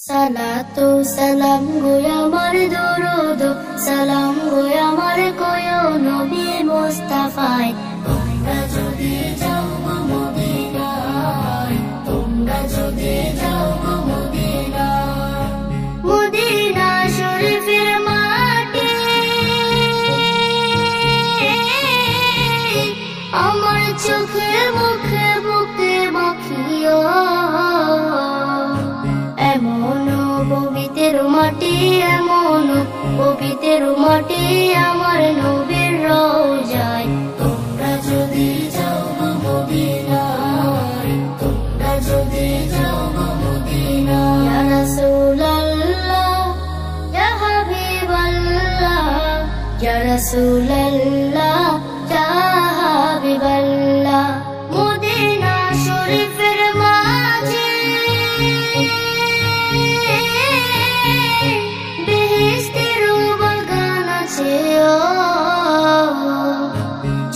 সালাতু সালাম গো আমার দরুদ সালাম গো আমার কোয় নবী মুস্তাফায় তোমরা যদি যাও গো মদিনায় তোমরা যদি যাও গো মদিনায় মদিনা শরীফের মাটি আমার চোখে মুখে বুকে মাখিও পবিত্র মাটি এমন পবিত্র মাটি আমার নবীর রওজায় তোমরা যদি যাও গো মদিনায় তোমরা যদি যাও গো মদিনায় ইয়া রাসূলুল্লাহ ইয়া হাবিবাল্লাহ ইয়া রাসূলুল্লাহ ইয়া হাবিবাল্লাহ মদিনা শরীফের মাঝে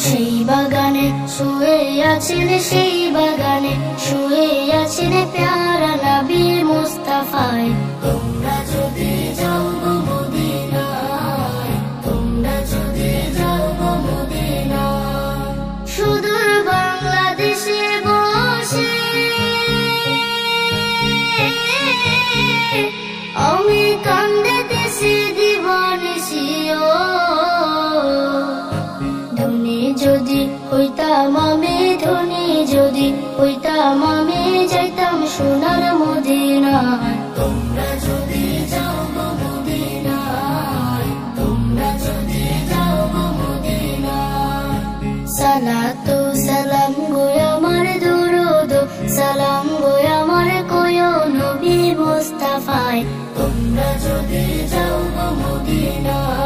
সেই বাগানে শুয়ে আছেন সেই বাগানে শুয়ে আছেন প্যারা নবী মুস্তাফায় তোমরা যদি যাও গো মদিনায় তোমরা যদি যাও গো মদিনায় সুদূর বাংলাদেশে বসে আমি কান্দিতেছি দিবানিশিও ধনী যদি হইতাম আমি ধনী যদি হইতাম আমি যাইতাম সোনার মদিনায় তোমরা যদি যাও গো মদিনায় তোমরা যদি যাও গো মদিনায় সালাতু সালাম গো আমার দরুদ সালাম গো আমার কোয় নবী মুস্তাফায় তোমরা যদি যাও গো মদিনায়